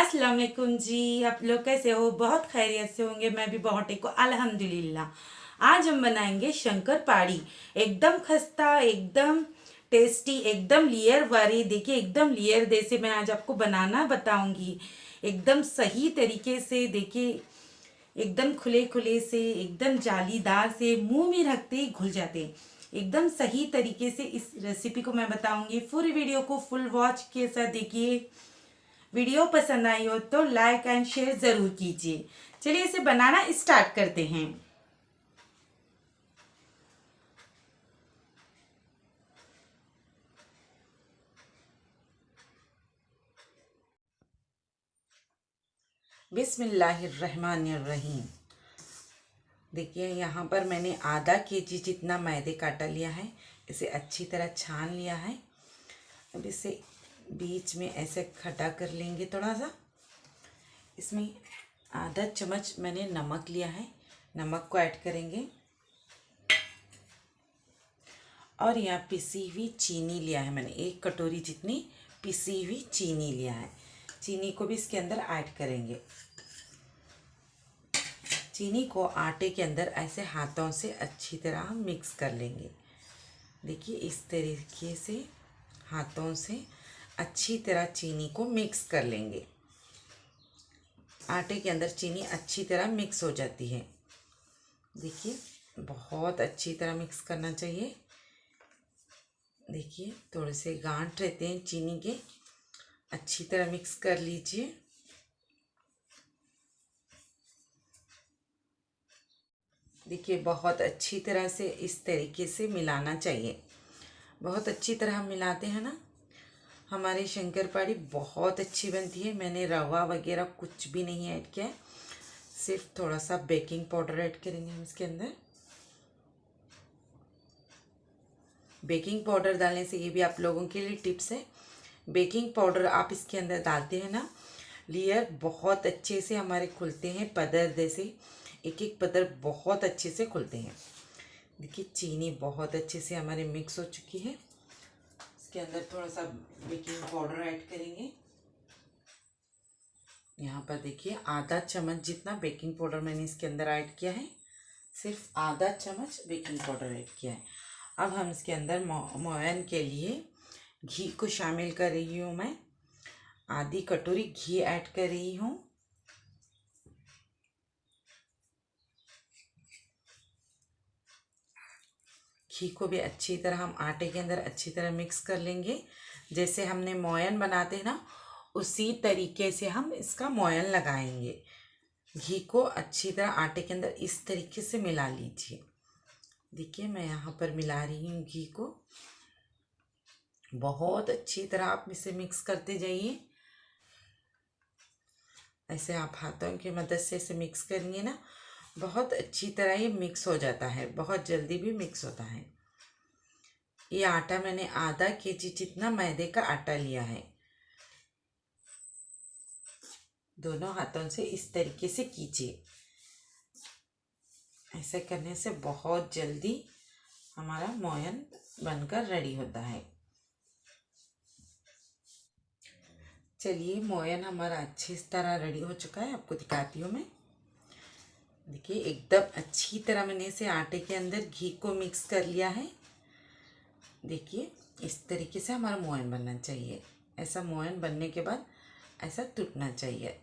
अस्सलाम वालेकुम जी। आप लोग कैसे हो? बहुत खैरियत से होंगे। मैं भी बहुत ठीक हूँ अल्हम्दुलिल्लाह। आज हम बनाएंगे शंकरपाड़ी। एकदम खस्ता, एकदम टेस्टी, एकदम लेयर वाली। देखिए एकदम लेयर जैसे मैं आज आपको बनाना बताऊंगी, एकदम सही तरीके से। देखिए एकदम खुले खुले से, एकदम जालीदार से, मुंह में रखते ही घुल जाते हैं। एकदम सही तरीके से इस रेसिपी को मैं बताऊंगी। पूरी वीडियो को फुल वॉच के साथ देखिए। वीडियो पसंद आई हो तो लाइक एंड शेयर जरूर कीजिए। चलिए इसे बनाना स्टार्ट करते हैं। बिस्मिल्लाहिर्रहमानिर्रहीम। देखिए यहाँ पर मैंने आधा केजी जितना मैदे का आटा लिया है। इसे अच्छी तरह छान लिया है। अब इसे बीच में ऐसे खटा कर लेंगे थोड़ा सा। इसमें आधा चम्मच मैंने नमक लिया है, नमक को ऐड करेंगे। और यहाँ पिसी हुई चीनी लिया है मैंने, 1 कटोरी जितनी पिसी हुई चीनी लिया है। चीनी को भी इसके अंदर ऐड करेंगे। चीनी को आटे के अंदर ऐसे हाथों से अच्छी तरह हम मिक्स कर लेंगे। देखिए इस तरीके से हाथों से अच्छी तरह चीनी को मिक्स कर लेंगे। आटे के अंदर चीनी अच्छी तरह मिक्स हो जाती है। देखिए बहुत अच्छी तरह मिक्स करना चाहिए। देखिए थोड़े से गांठ रहते हैं चीनी के, अच्छी तरह मिक्स कर लीजिए। देखिए बहुत अच्छी तरह से इस तरीके से मिलाना चाहिए। बहुत अच्छी तरह हम मिलाते हैं ना, हमारी शंकरपाड़ी बहुत अच्छी बनती है। मैंने रवा वगैरह कुछ भी नहीं ऐड किया है, सिर्फ थोड़ा सा बेकिंग पाउडर ऐड करेंगे हम इसके अंदर। बेकिंग पाउडर डालने से, ये भी आप लोगों के लिए टिप्स है, बेकिंग पाउडर आप इसके अंदर डालते हैं ना, लेयर बहुत अच्छे से हमारे खुलते हैं, पदर जैसे एक एक पदर बहुत अच्छे से खुलते हैं। देखिए चीनी बहुत अच्छे से हमारे मिक्स हो चुकी है। इसके अंदर थोड़ा सा बेकिंग पाउडर ऐड करेंगे। यहाँ पर देखिए आधा चम्मच जितना बेकिंग पाउडर मैंने इसके अंदर ऐड किया है, सिर्फ आधा चम्मच बेकिंग पाउडर ऐड किया है। अब हम इसके अंदर मोयन के लिए घी को शामिल कर रही हूँ। मैं आधी कटोरी घी ऐड कर रही हूँ। घी को भी अच्छी तरह हम आटे के अंदर अच्छी तरह मिक्स कर लेंगे। जैसे हमने मोयन बनाते हैं ना, उसी तरीके से हम इसका मोयन लगाएंगे। घी को अच्छी तरह आटे के अंदर इस तरीके से मिला लीजिए। देखिए मैं यहाँ पर मिला रही हूँ घी को। बहुत अच्छी तरह आप इसे मिक्स करते जाइए। ऐसे आप हाथों की मदद से इसे मिक्स करेंगे ना, बहुत अच्छी तरह ये मिक्स हो जाता है, बहुत जल्दी भी मिक्स होता है। ये आटा मैंने आधा केजी जितना मैदे का आटा लिया है। दोनों हाथों से इस तरीके से कीजिए। ऐसे करने से बहुत जल्दी हमारा मोयन बनकर रेडी होता है। चलिए मोयन हमारा अच्छी तरह रेडी हो चुका है, आपको दिखाती हूँ मैं। देखिए एकदम अच्छी तरह मैंने इसे आटे के अंदर घी को मिक्स कर लिया है। देखिए इस तरीके से हमारा मोयन बनना चाहिए। ऐसा मोयन बनने के बाद ऐसा टूटना चाहिए।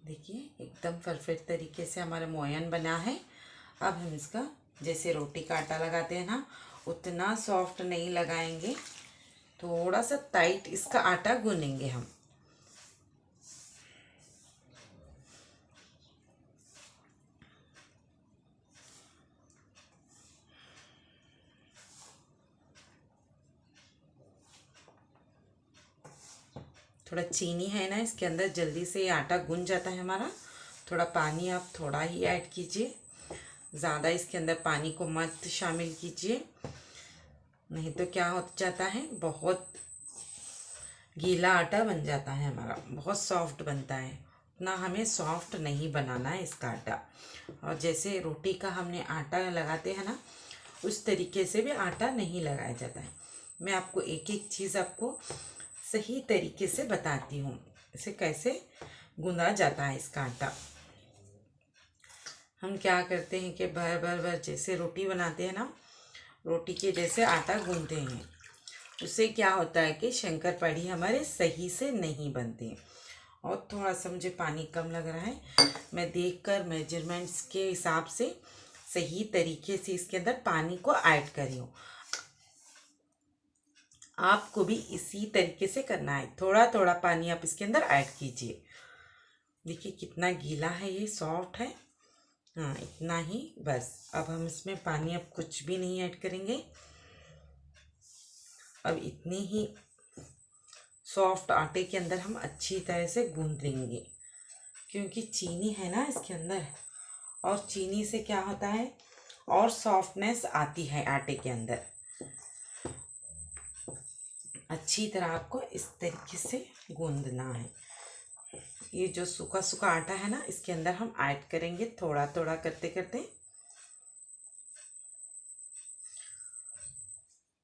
देखिए एकदम परफेक्ट तरीके से हमारा मोयन बना है। अब हम इसका जैसे रोटी का आटा लगाते हैं ना, उतना सॉफ्ट नहीं लगाएंगे, थोड़ा सा टाइट इसका आटा गूंदेंगे हम। थोड़ा चीनी है ना इसके अंदर, जल्दी से ये आटा गूंज जाता है हमारा। थोड़ा पानी आप थोड़ा ही ऐड कीजिए, ज़्यादा इसके अंदर पानी को मत शामिल कीजिए, नहीं तो क्या हो जाता है, बहुत गीला आटा बन जाता है हमारा, बहुत सॉफ्ट बनता है। उतना हमें सॉफ्ट नहीं बनाना है इसका आटा। और जैसे रोटी का हमने आटा लगाते हैं ना, उस तरीके से भी आटा नहीं लगाया जाता है। मैं आपको एक एक चीज़ आपको सही तरीके से बताती हूँ। इसे कैसे गूंदा जाता है इसका आटा। हम क्या करते हैं कि भर भर भर जैसे रोटी बनाते हैं ना, रोटी के जैसे आटा गूंदते हैं। उससे क्या होता है कि शंकरपाड़ी हमारे सही से नहीं बनते। और थोड़ा सा मुझे पानी कम लग रहा है, मैं देखकर मेजरमेंट्स के हिसाब से सही तरीके से इसके अंदर पानी को ऐड कर रही हूँ। आपको भी इसी तरीके से करना है, थोड़ा थोड़ा पानी आप इसके अंदर ऐड कीजिए। देखिए कितना गीला है, ये सॉफ्ट है। हाँ इतना ही बस। अब हम इसमें पानी अब कुछ भी नहीं ऐड करेंगे। अब इतने ही सॉफ्ट आटे के अंदर हम अच्छी तरह से गूंद लेंगे, क्योंकि चीनी है ना इसके अंदर, और चीनी से क्या होता है और सॉफ्टनेस आती है आटे के अंदर। अच्छी तरह आपको इस तरीके से गूंदना है। ये जो सूखा सूखा आटा है ना, इसके अंदर हम ऐड करेंगे थोड़ा थोड़ा करते करते।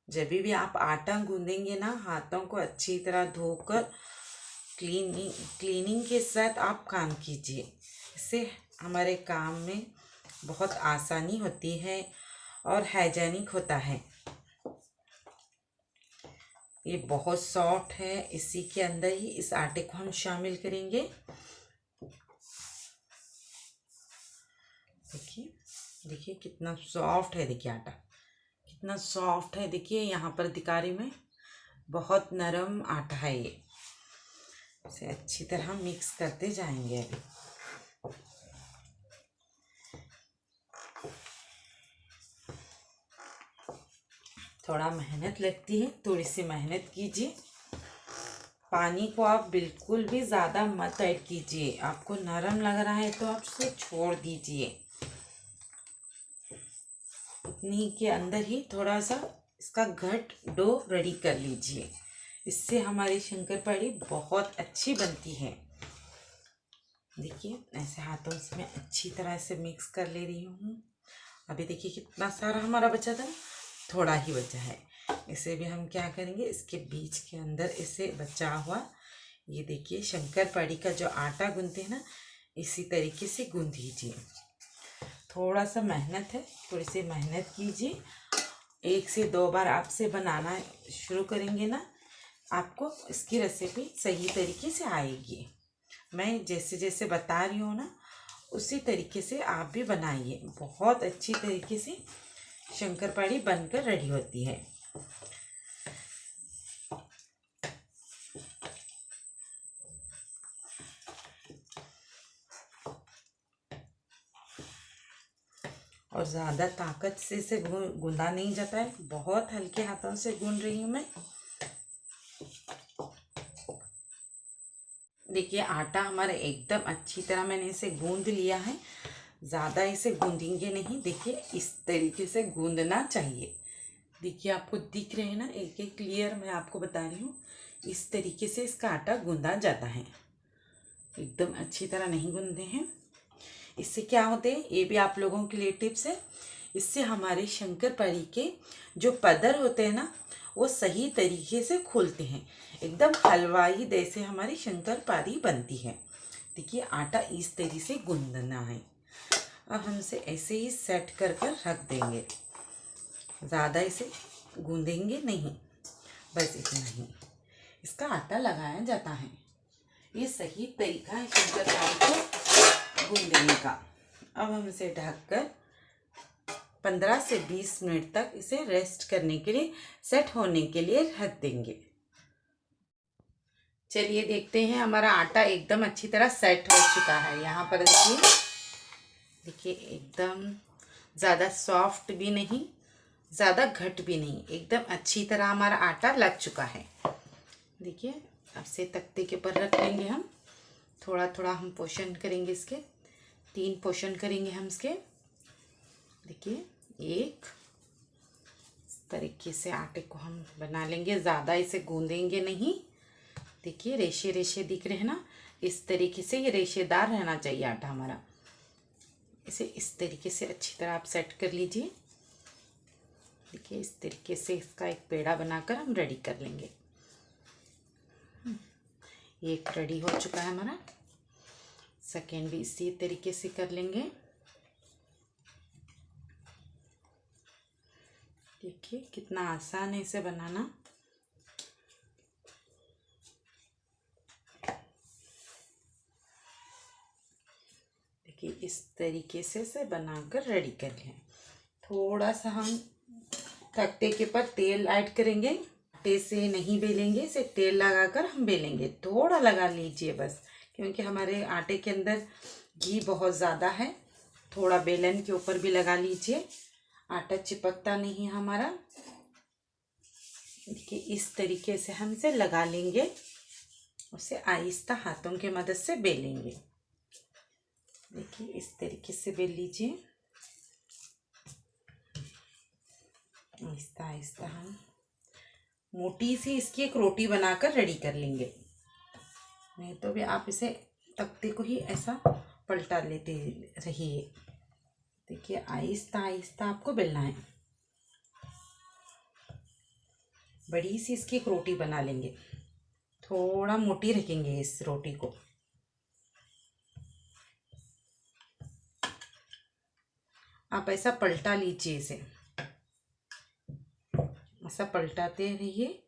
जब भी आप आटा गूंदेंगे ना, हाथों को अच्छी तरह धोकर क्लीनिंग के साथ आप काम कीजिए। इससे हमारे काम में बहुत आसानी होती है और हाइजीनिक होता है। ये बहुत सॉफ्ट है, इसी के अंदर ही इस आटे को हम शामिल करेंगे। देखिए देखिए कितना सॉफ्ट है, देखिए आटा कितना सॉफ्ट है। देखिए यहाँ पर दिखा रही मैं, बहुत नरम आटा है ये। इसे अच्छी तरह मिक्स करते जाएंगे। अभी थोड़ा मेहनत लगती है, थोड़ी सी मेहनत कीजिए। पानी को आप बिल्कुल भी ज़्यादा मत ऐड कीजिए। आपको नरम लग रहा है तो आप इसे छोड़ दीजिए। इतनी के अंदर ही थोड़ा सा इसका घट डो रेडी कर लीजिए। इससे हमारी शंकरपाड़ी बहुत अच्छी बनती है। देखिए ऐसे हाथों से मैं अच्छी तरह से मिक्स कर ले रही हूँ। अभी देखिए कितना सारा हमारा बचा था, थोड़ा ही बचा है। इसे भी हम क्या करेंगे, इसके बीच के अंदर इसे बचा हुआ ये देखिए शंकरपाड़ी का जो आटा गूंथते हैं ना, इसी तरीके से गूंथ दीजिए। थोड़ा सा मेहनत है, थोड़ी सी मेहनत कीजिए। 1 से 2 बार आपसे बनाना शुरू करेंगे ना, आपको इसकी रेसिपी सही तरीके से आएगी। मैं जैसे जैसे बता रही हूँ ना, उसी तरीके से आप भी बनाइए। बहुत अच्छी तरीके से शंकरपाड़ी बनकर रेडी होती है। और ज़्यादा ताकत से इसे गूंदा नहीं जाता है, बहुत हल्के हाथों से गूंद रही हूँ मैं। देखिए आटा हमारा एकदम अच्छी तरह मैंने इसे गूंद लिया है। ज़्यादा इसे गूंदेंगे नहीं, देखिए इस तरीके से गूंदना चाहिए। देखिए आपको दिख रहे हैं ना, एक एक क्लियर मैं आपको बता रही हूँ। इस तरीके से इसका आटा गूंदा जाता है। एकदम अच्छी तरह नहीं गूंदे हैं। इससे क्या होते हैं, ये भी आप लोगों के लिए टिप्स है। इससे हमारे शंकरपाड़ी के जो पदर होते हैं ना, वो सही तरीके से खुलते हैं। एकदम हलवाई जैसे हमारी शंकरपाड़ी बनती है। देखिए आटा इस तरीके से गूंदना है। अब हम इसे ऐसे ही सेट कर कर रख देंगे। ज़्यादा इसे गूंदेंगे नहीं, बस इतना ही इसका आटा लगाया जाता है। ये सही तरीका है शंकरपाड़ी को गूंदने का। अब हम इसे ढककर 15 से 20 मिनट तक इसे रेस्ट करने के लिए, सेट होने के लिए रख देंगे। चलिए देखते हैं, हमारा आटा एकदम अच्छी तरह सेट हो चुका है। यहाँ पर देखिए एकदम ज़्यादा सॉफ्ट भी नहीं, ज़्यादा घट भी नहीं, एकदम अच्छी तरह हमारा आटा लग चुका है। देखिए अब से तख्ते के ऊपर रख लेंगे हम। थोड़ा थोड़ा हम पोर्शन करेंगे इसके, 3 पोर्शन करेंगे हम इसके। देखिए एक इस तरीके से आटे को हम बना लेंगे, ज़्यादा इसे गूंदेंगे नहीं। देखिए रेशे रेशे दिख रहे हैं ना, इस तरीके से ये रेशेदार रहना चाहिए आटा हमारा। इसे इस तरीके से अच्छी तरह आप सेट कर लीजिए। देखिए इस तरीके से इसका एक पेड़ा बनाकर हम रेडी कर लेंगे। एक रेडी हो चुका है हमारा, सेकेंड भी इसी तरीके से कर लेंगे। देखिए कितना आसान है इसे बनाना। देखिए इस तरीके से इसे बनाकर रेडी कर लें। थोड़ा सा हम तख्ते के ऊपर तेल ऐड करेंगे, आटे से नहीं बेलेंगे, इसे तेल लगाकर हम बेलेंगे। थोड़ा लगा लीजिए बस, क्योंकि हमारे आटे के अंदर घी बहुत ज़्यादा है। थोड़ा बेलन के ऊपर भी लगा लीजिए, आटा चिपकता नहीं हमारा। देखिए इस तरीके से हम इसे लगा लेंगे, उसे आहिस्ता हाथों की मदद से बेलेंगे। देखिए इस तरीके से बेल लीजिए, आहिस्ता आहिस्ता हम मोटी सी इसकी एक रोटी बनाकर रेडी कर लेंगे। नहीं तो भी आप इसे तख्ते को ही ऐसा पलटा लेते रहिए। देखिए आहिस्ता आहिस्ता आपको बेलना है। बड़ी सी इसकी एक रोटी बना लेंगे, थोड़ा मोटी रखेंगे इस रोटी को। आप ऐसा पलटा लीजिए, इसे ऐसा पलटाते रहिए।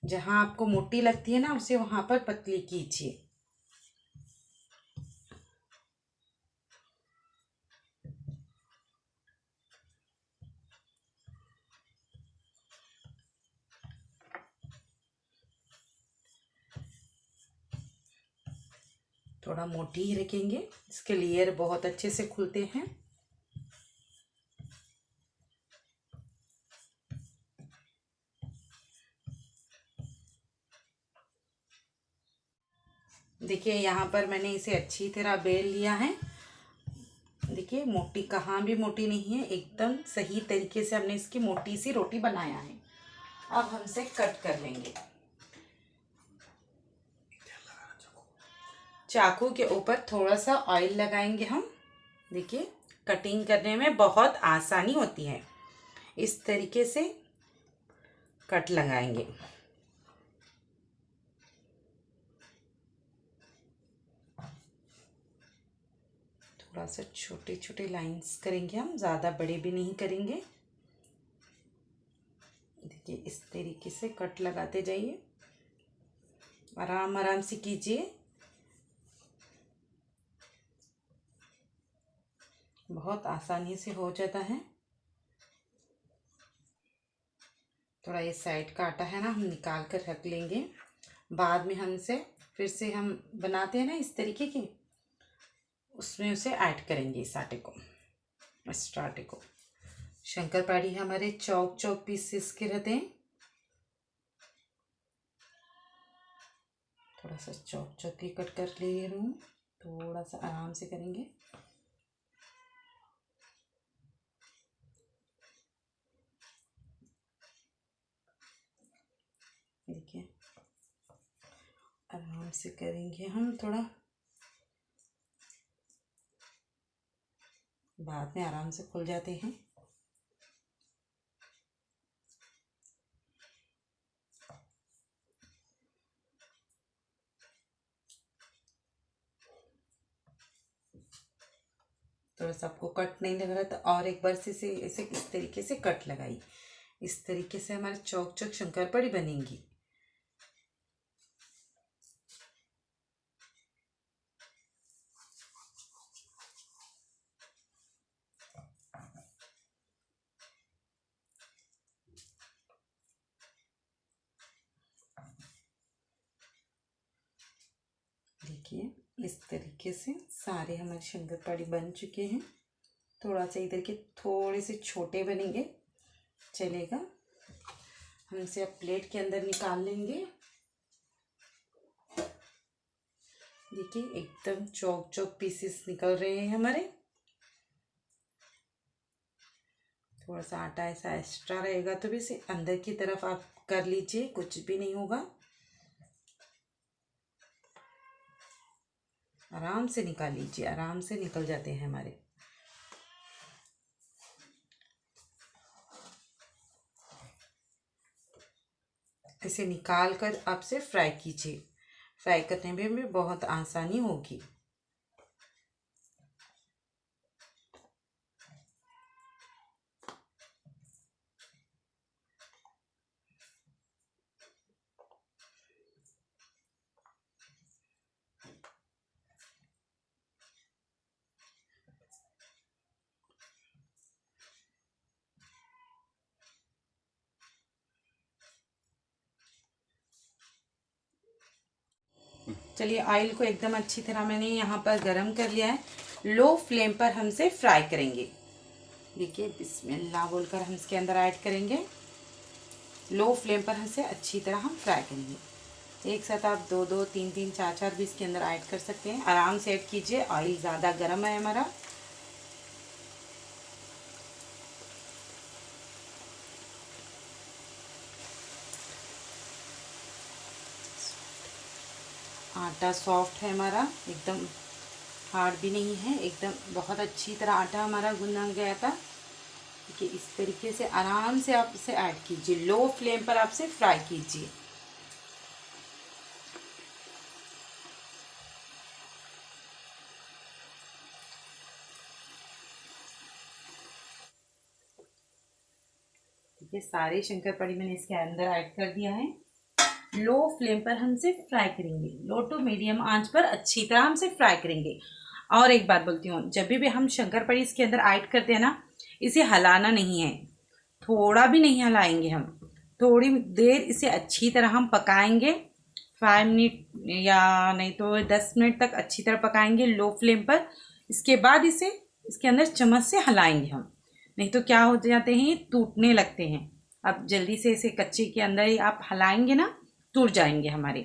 जहाँ आपको मोटी लगती है ना, उसे वहाँ पर पतली कीजिए। थोड़ा मोटी ही रखेंगे, इसके लेयर बहुत अच्छे से खुलते हैं। देखिए यहाँ पर मैंने इसे अच्छी तरह बेल लिया है। देखिए मोटी, कहाँ भी मोटी नहीं है, एकदम सही तरीके से हमने इसकी मोटी सी रोटी बनाया है। अब हम इसे कट कर लेंगे। चाकू के ऊपर थोड़ा सा ऑयल लगाएंगे हम। देखिए कटिंग करने में बहुत आसानी होती है। इस तरीके से कट लगाएंगे। थोड़ा सा छोटे छोटे लाइंस करेंगे हम, ज़्यादा बड़े भी नहीं करेंगे। देखिए इस तरीके से कट लगाते जाइए, आराम आराम से कीजिए। बहुत आसानी से हो जाता है। थोड़ा ये साइड का आटा है ना, हम निकाल कर रख लेंगे। बाद में हमसे फिर से हम बनाते हैं ना इस तरीके की, उसमें उसे ऐड करेंगे इस आटे को, एक्स्ट्रा आटे को। शंकरपाड़ी हमारे चौक चौक पीसेस के रहते हैं। थोड़ा सा चौक चौक के कट कर ले रही हूँ, थोड़ा सा आराम से करेंगे। देखिए आराम से करेंगे हम, थोड़ा बाद में आराम से खुल जाते हैं। थोड़ा सा आपको कट नहीं लग रहा तो और एक बार से इसे इस तरीके से कट लगाई। इस तरीके से हमारे चौक चौक शंकरपाड़ी बनेंगी। देखिए इस तरीके से सारे हमारे शंकरपाड़ी बन चुके हैं। थोड़ा सा इधर के थोड़े से छोटे बनेंगे, चलेगा। हम इसे अब प्लेट के अंदर निकाल लेंगे। देखिए एकदम चौक चौक पीसेस निकल रहे हैं हमारे। थोड़ा सा आटा ऐसा एक्स्ट्रा रहेगा तो भी इसे अंदर की तरफ आप कर लीजिए, कुछ भी नहीं होगा। आराम से निकाल लीजिए, आराम से निकल जाते हैं हमारे। इसे निकाल कर आप से फ्राई कीजिए। फ्राई करने में भी बहुत आसानी होगी। चलिए ऑयल को एकदम अच्छी तरह मैंने यहाँ पर गरम कर लिया है। लो फ्लेम पर हमसे फ्राई करेंगे। देखिए बिस्मिल्लाह बोलकर हम इसके अंदर ऐड करेंगे। लो फ्लेम पर हमसे अच्छी तरह हम फ्राई करेंगे। एक साथ आप 2-2, 3-3, 4-4 भी इसके अंदर ऐड कर सकते हैं। आराम से ऐड कीजिए, ऑयल ज़्यादा गर्म है हमारा। आटा सॉफ्ट है हमारा, एकदम हार्ड भी नहीं है, एकदम बहुत अच्छी तरह आटा हमारा गूंदा गया था। देखिए इस तरीके से आराम से आप इसे ऐड कीजिए। लो फ्लेम पर आप इसे फ्राई कीजिए। देखिए सारे शंकरपाड़ी मैंने इसके अंदर ऐड कर दिया है। लो फ्लेम पर हम इसे फ्राई करेंगे। लो टू मीडियम आंच पर अच्छी तरह हम इसे फ्राई करेंगे। और एक बात बोलती हूँ, जब भी हम शंकरपाड़ी इसके अंदर ऐड करते हैं ना, इसे हिलाना नहीं है, थोड़ा भी नहीं हिलाएंगे हम। थोड़ी देर इसे अच्छी तरह हम पकाएंगे, 5 मिनट या नहीं तो 10 मिनट तक अच्छी तरह पकाएंगे लो फ्लेम पर। इसके बाद इसे इसके अंदर चम्मच से हिलाएंगे हम, नहीं तो क्या हो जाते हैं, ये टूटने लगते हैं। अब जल्दी से इसे कच्चे के अंदर ही आप हिलाएंगे ना, टूट जाएंगे हमारे।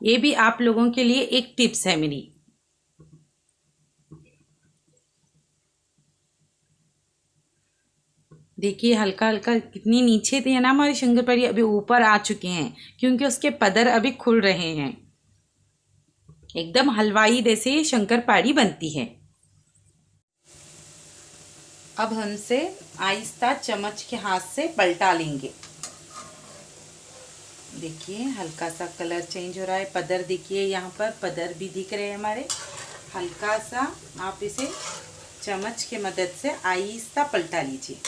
ये भी आप लोगों के लिए एक टिप्स है मेरी। देखिए हल्का हल्का कितनी नीचे थे ना हमारे शंकरपाड़ी, अभी ऊपर आ चुके हैं क्योंकि उसके पदर अभी खुल रहे हैं। एकदम हलवाई जैसे शंकरपाड़ी बनती है। अब हमसे आहिस्ता चम्मच के हाथ से पलटा लेंगे। देखिए हल्का सा कलर चेंज हो रहा है। पदर देखिए, यहाँ पर पदर भी दिख रहे हैं हमारे। हल्का सा आप इसे चम्मच की मदद से आहिस्ता पलटा लीजिए।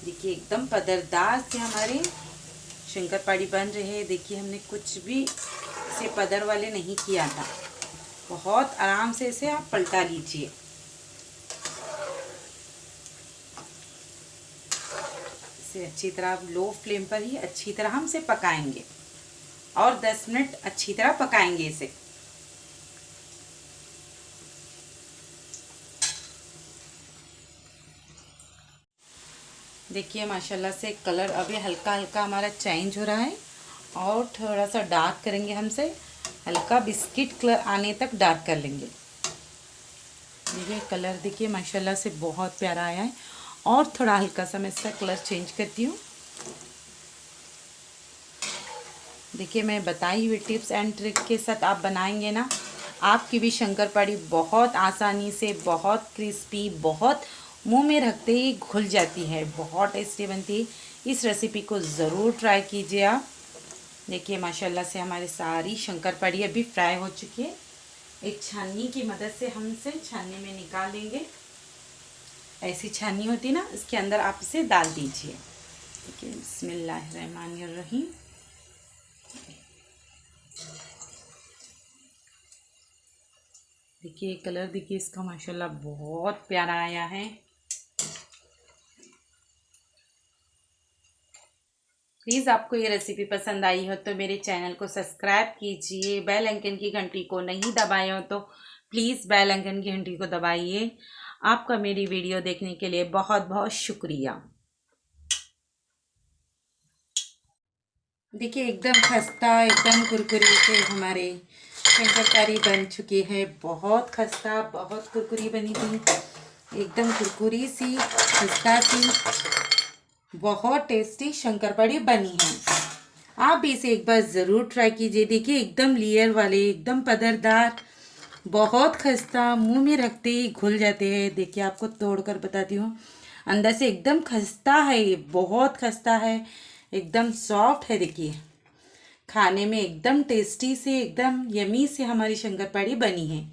देखिए एकदम पदरदार से हमारे शंकरपाड़ी बन रहे हैं। देखिए हमने कुछ भी इसे पदर वाले नहीं किया था। बहुत आराम से इसे आप पलटा लीजिए। इसे अच्छी तरह आप लो फ्लेम पर ही अच्छी तरह हम इसे पकाएंगे और 10 मिनट अच्छी तरह पकाएंगे इसे। देखिए माशाल्लाह से कलर अभी हल्का हल्का हमारा चेंज हो रहा है और थोड़ा सा डार्क करेंगे हमसे। हल्का बिस्किट कलर आने तक डार्क कर लेंगे। देखिए कलर देखिए माशाल्लाह से बहुत प्यारा आया है। और थोड़ा हल्का सा मैं इसका कलर चेंज करती हूँ। देखिए मैं बताई हुई टिप्स एंड ट्रिक के साथ आप बनाएंगे ना, आपकी भी शंकरपाड़ी बहुत आसानी से, बहुत क्रिस्पी, बहुत मुंह में रखते ही घुल जाती है, बहुत टेस्टी बनती है। इस रेसिपी को ज़रूर ट्राई कीजिए आप। देखिए माशाल्लाह से हमारी सारी शंकरपाड़ी अभी फ्राई हो चुकी है। एक छाननी की मदद से हम इसे छाननी में निकाल लेंगे। ऐसी छाननी होती है ना, इसके अंदर आप इसे डाल दीजिए। देखिए बिस्मिल्लाहिर्रहमानिर्रहीम। देखिए कलर देखिए इसका माशाल्लाह बहुत प्यारा आया है। प्लीज़ आपको ये रेसिपी पसंद आई हो तो मेरे चैनल को सब्सक्राइब कीजिए। बेल आइकन की घंटी को नहीं दबाए हो तो प्लीज़ बेल आइकन की घंटी को दबाइए। आपका मेरी वीडियो देखने के लिए बहुत बहुत शुक्रिया। देखिए एकदम खस्ता, एकदम कुरकुरी से हमारे शंकरपाड़ी बन चुकी है। बहुत खस्ता, बहुत कुरकुरी बनी थी, एकदम कुरकुरी सी, खस्ता सी, बहुत टेस्टी शंकरपाड़ी बनी है। आप भी इसे एक बार ज़रूर ट्राई कीजिए। देखिए एकदम लेयर वाले, एकदम पदरदार, बहुत खस्ता, मुंह में रखते ही घुल जाते हैं। देखिए आपको तोड़ कर बताती हूँ, अंदर से एकदम खस्ता है, ये बहुत खस्ता है। एकदम सॉफ्ट है। देखिए खाने में एकदम टेस्टी से एकदम यमी से हमारी शंकरपाड़ी बनी है।